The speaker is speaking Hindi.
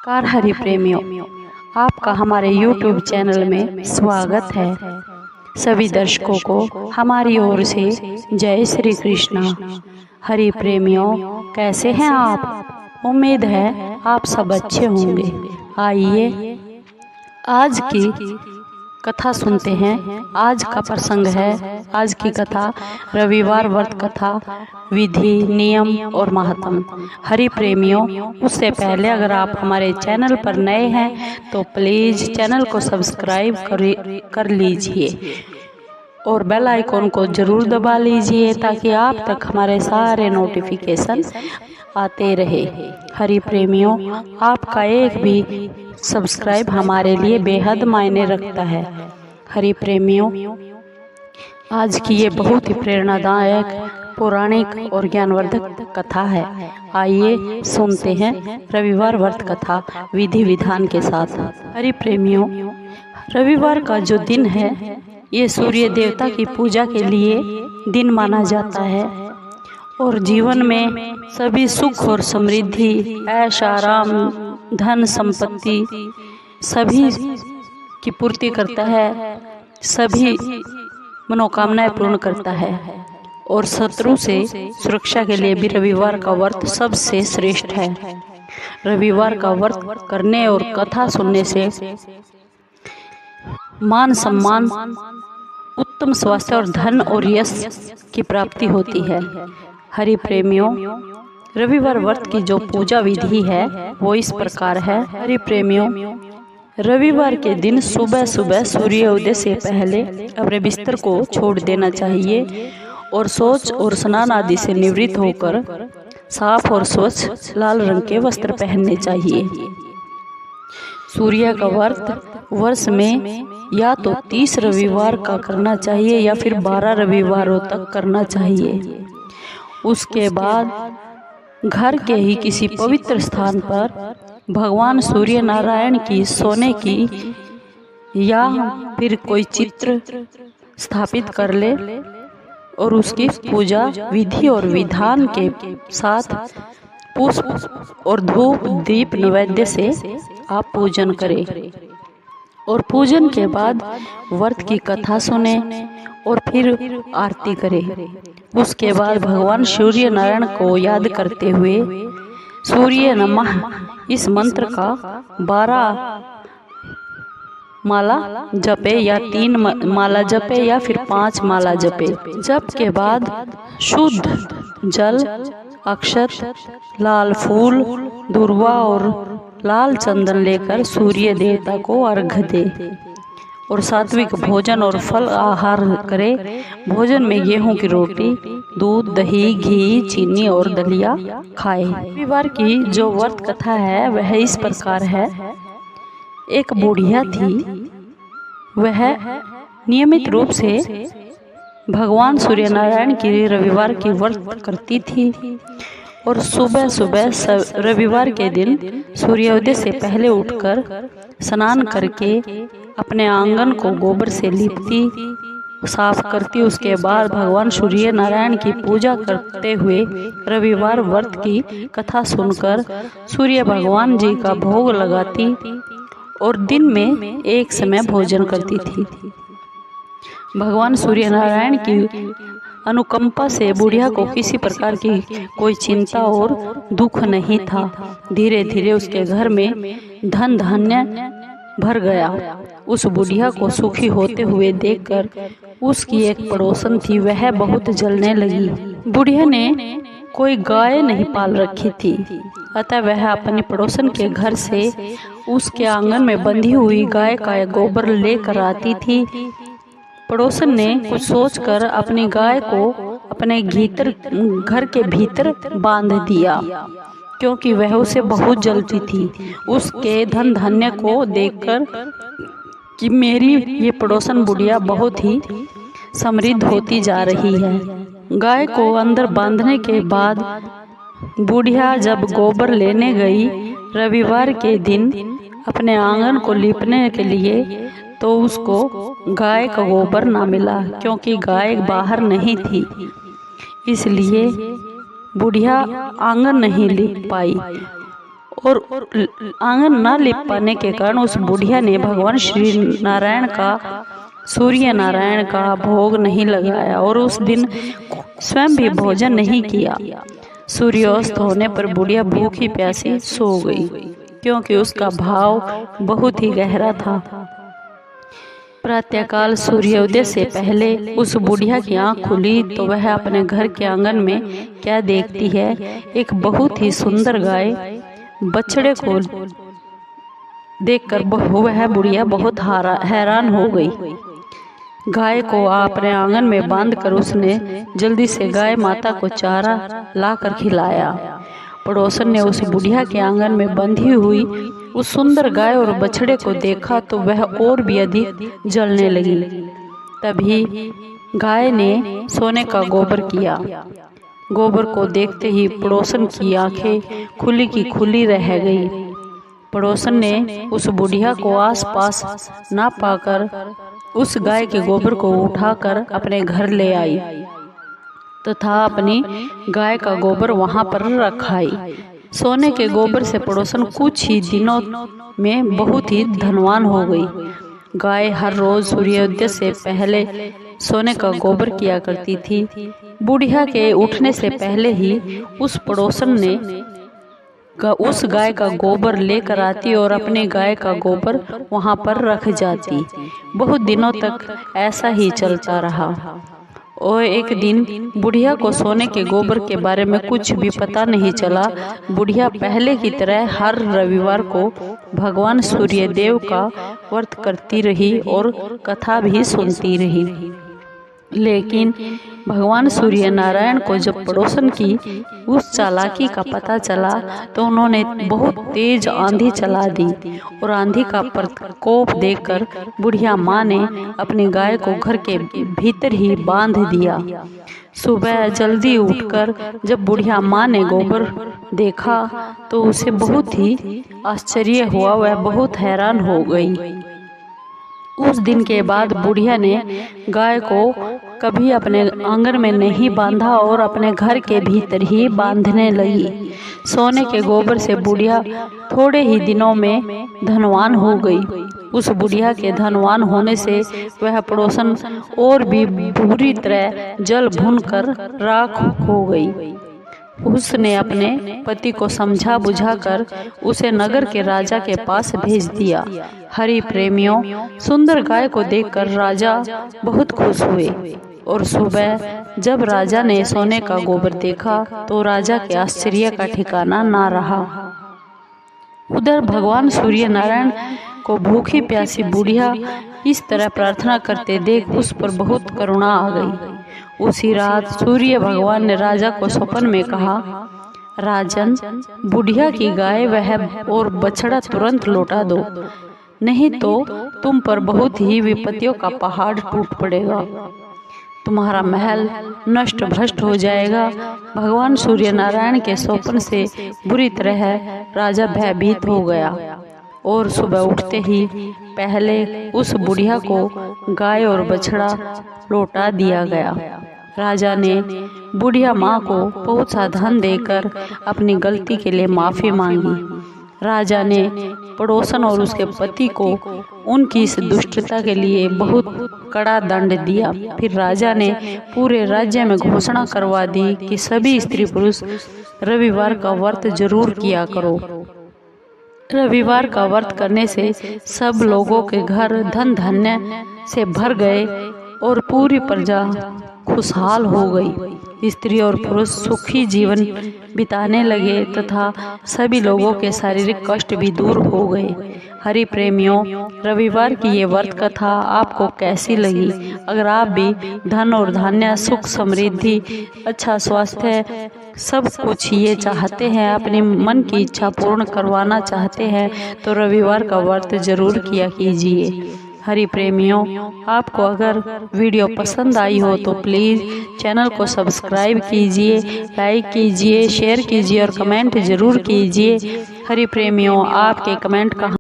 नमस्कार हरि प्रेमियों, आपका हमारे YouTube चैनल में स्वागत है। सभी दर्शकों को हमारी ओर से जय श्री कृष्णा। हरि प्रेमियों, कैसे हैं आप? उम्मीद है आप सब अच्छे होंगे। आइए आज की कथा सुनते हैं। आज का प्रसंग है, आज की कथा रविवार व्रत कथा, विधि, नियम और महात्म। हरि प्रेमियों, उससे पहले अगर आप हमारे चैनल पर नए हैं तो प्लीज चैनल को सब्सक्राइब कर लीजिए और बेल आइकॉन को जरूर दबा लीजिए ताकि आप तक हमारे सारे नोटिफिकेशन आते रहे। हरि प्रेमियों, आपका एक भी सब्सक्राइब हमारे लिए बेहद मायने रखता है। हरि प्रेमियों, आज की ये बहुत ही प्रेरणादायक, पौराणिक और ज्ञानवर्धक कथा है। आइए सुनते हैं रविवार व्रत कथा विधि विधान के साथ। हरि प्रेमियों, रविवार का जो दिन है ये सूर्य देवता की पूजा के लिए दिन माना जाता है और जीवन में सभी सुख और समृद्धि, ऐश आराम, धन संपत्ति सभी की पूर्ति करता है, सभी मनोकामनाएं पूर्ण करता है और शत्रु से सुरक्षा के लिए भी रविवार का व्रत सबसे श्रेष्ठ है। रविवार का व्रत करने और कथा सुनने से मान सम्मान, उत्तम स्वास्थ्य और धन और यश की प्राप्ति होती है। हरि प्रेमियों, रविवार व्रत की जो पूजा विधि है वो इस प्रकार है। हरि प्रेमियों, रविवार के दिन सुबह सुबह सूर्योदय से पहले अपने बिस्तर को छोड़ देना चाहिए और शौच और स्नान आदि से निवृत्त होकर साफ और स्वच्छ लाल रंग के वस्त्र पहनने चाहिए। सूर्य का व्रत वर्ष में या तो 30 रविवार का करना चाहिए या फिर 12 रविवारों तक करना चाहिए। उसके बाद घर के ही किसी पवित्र स्थान पर भगवान सूर्य नारायण की सोने की या फिर कोई चित्र स्थापित कर ले और उसकी पूजा विधि और विधान के साथ पुष्प और धूप दीप नैवेद्य से आप पूजन करें और पूजन के बाद व्रत की कथा सुने और फिर आरती करें। उसके बाद भगवान सूर्य नारायण को याद करते हुए सूर्य नमः इस मंत्र का 12 माला जपे या 3 माला जपे या फिर 5 माला जपे। जप के बाद शुद्ध जल, अक्षत, लाल फूल, दूर्वा और लाल चंदन लेकर सूर्य देवता को अर्घ्य दे और सात्विक भोजन और फल आहार करे। भोजन में गेहूं की रोटी, दूध, दही, घी, चीनी और दलिया खाए। रविवार की जो व्रत कथा है वह इस प्रकार है। एक बुढ़िया थी, वह नियमित रूप से भगवान सूर्य नारायण की रविवार की व्रत करती थी और सुबह सुबह रविवार के दिन सूर्योदय से पहले उठकर स्नान करके अपने आंगन को गोबर से लीपती, साफ करती। उसके बाद भगवान सूर्य नारायण की पूजा करते हुए रविवार व्रत की कथा सुनकर सूर्य भगवान जी का भोग लगाती और दिन में एक समय भोजन करती थी। भगवान सूर्य नारायण की अनुकंपा से बुढ़िया को किसी प्रकार की कोई चिंता और दुख नहीं था। धीरे धीरे उसके घर में धन धान्य भर गया। उस बुढ़िया को सुखी होते हुए देखकर उसकी एक पड़ोसन थी, वह बहुत जलने लगी। बुढ़िया ने कोई गाय नहीं पाल रखी थी, अतः वह अपनी पड़ोसन के घर से उसके आंगन में बंधी हुई गाय का गोबर लेकर आती थी। पड़ोसन ने कुछ सोचकर अपनी गाय को अपने घर के भीतर बांध दिया क्योंकि वह उसे बहुत जलती थी। उसके धन धान्य को देखकर कि मेरी ये पड़ोसन बुढ़िया बहुत ही समृद्ध होती जा रही है। गाय को अंदर बांधने के बाद बुढ़िया जब गोबर लेने गई रविवार के दिन अपने आंगन को लीपने के लिए, तो उसको गाय का गोबर ना मिला क्योंकि गाय बाहर नहीं थी, इसलिए बुढ़िया आंगन नहीं लीप पाई और आंगन न लिप पाने के कारण उस बुढ़िया ने भगवान श्री नारायण का सूर्य नारायण का भोग नहीं लगाया और उस दिन स्वयं भी भोजन नहीं किया। सूर्यास्त होने पर बुढ़िया भूखी प्यासी सो गई, क्योंकि उसका भाव बहुत ही गहरा था। प्रातःकाल सूर्योदय से पहले उस बुढ़िया की आंख खुली तो वह अपने घर के आंगन में क्या देखती है, एक बहुत ही सुंदर गाय बछड़े को देखकर वह बुढ़िया बहुत हैरान हो गई। गाय को अपने आंगन में बांधकर उसने जल्दी से गाय माता को चारा लाकर खिलाया। पड़ोसन ने उस बुढ़िया के आंगन में बंधी हुई उस सुंदर गाय और बछड़े को देखा तो वह और भी अधिक जलने लगी। तभी गाय ने सोने का गोबर किया। गोबर को देखते ही पड़ोसन की आंखें खुली की खुली रह गई। पड़ोसन ने उस बुढ़िया को आसपास ना पाकर उस गाय के गोबर को उठाकर अपने घर ले आई तथा अपनी गाय का गोबर वहां पर रखाई। सोने के गोबर से पड़ोसन कुछ ही दिनों में बहुत ही धनवान हो गई। गाय हर रोज सूर्योदय से पहले सोने का गोबर किया करती थी। बुढ़िया के उठने से पहले ही उस पड़ोसन ने उस गाय का गोबर लेकर आती और अपने गाय का गोबर वहां पर रख जाती। बहुत दिनों तक ऐसा ही चलता रहा और एक दिन बुढ़िया को सोने के गोबर के बारे में कुछ भी पता नहीं चला। बुढ़िया पहले की तरह हर रविवार को भगवान सूर्यदेव का व्रत करती रही और कथा भी सुनती रही। लेकिन भगवान सूर्य नारायण को जब पड़ोसन की उस चालाकी का पता चला तो उन्होंने बहुत तेज आंधी चला दी और आंधी का प्रकोप देखकर बुढ़िया माँ ने अपनी गाय को घर के भीतर ही बांध दिया। सुबह जल्दी उठकर जब बुढ़िया माँ ने गोबर देखा तो उसे बहुत ही आश्चर्य हुआ, वह बहुत हैरान हो गई। उस दिन के बाद बुढ़िया ने गाय को कभी अपने आंगन में नहीं बांधा और अपने घर के भीतर ही बांधने लगी। सोने के गोबर से बुढ़िया थोड़े ही दिनों में धनवान हो गई। उस बुढ़िया के धनवान होने से वह पड़ोसन और भी बुरी तरह जल भून कर राख हो गई। उसने अपने पति को समझा बुझाकर उसे नगर के राजा के पास भेज दिया। हरि प्रेमियों, सुंदर गाय को देखकर राजा बहुत खुश हुए और सुबह जब राजा ने सोने का गोबर देखा तो राजा के आश्चर्य का ठिकाना ना रहा। उधर भगवान सूर्य नारायण को भूखी प्यासी बुढ़िया इस तरह प्रार्थना करते देख उस पर बहुत करुणा आ गई। उसी रात सूर्य भगवान ने राजा को स्वप्न में कहा, राजन, बुढ़िया की गाय वह और बछड़ा तुरंत लौटा दो, नहीं तो तुम पर बहुत ही विपत्तियों का पहाड़ टूट पड़ेगा, तुम्हारा महल नष्ट भ्रष्ट हो जाएगा। भगवान सूर्य नारायण के स्वप्न से बुरी तरह राजा भयभीत हो गया और सुबह उठते ही पहले उस बुढ़िया को गाय और बछड़ा लौटा दिया गया। राजा ने बुढ़िया माँ को बहुत सा धन देकर अपनी गलती के लिए माफी मांगी। राजा ने पड़ोसन और उसके पति को उनकी इस दुष्टता के लिए बहुत कड़ा दंड दिया। फिर राजा ने पूरे राज्य में घोषणा करवा दी कि सभी स्त्री पुरुष रविवार का व्रत जरूर किया करो। रविवार का व्रत करने से सब लोगों के घर धन धान्य से भर गए और पूरी प्रजा खुशहाल हो गई। स्त्री और पुरुष सुखी जीवन बिताने लगे तथा सभी लोगों के शारीरिक कष्ट भी दूर हो गए। हरि प्रेमियों, रविवार की ये व्रत कथा आपको कैसी लगी? अगर आप भी धन और धान्य, सुख समृद्धि, अच्छा स्वास्थ्य सब कुछ ये चाहते हैं, अपने मन की इच्छा पूर्ण करवाना चाहते हैं तो रविवार का व्रत जरूर किया कीजिए। हरि प्रेमियों, आपको अगर वीडियो पसंद आई हो तो प्लीज़ चैनल को सब्सक्राइब कीजिए, लाइक कीजिए, शेयर कीजिए और कमेंट ज़रूर कीजिए। हरि प्रेमियों, आपके कमेंट का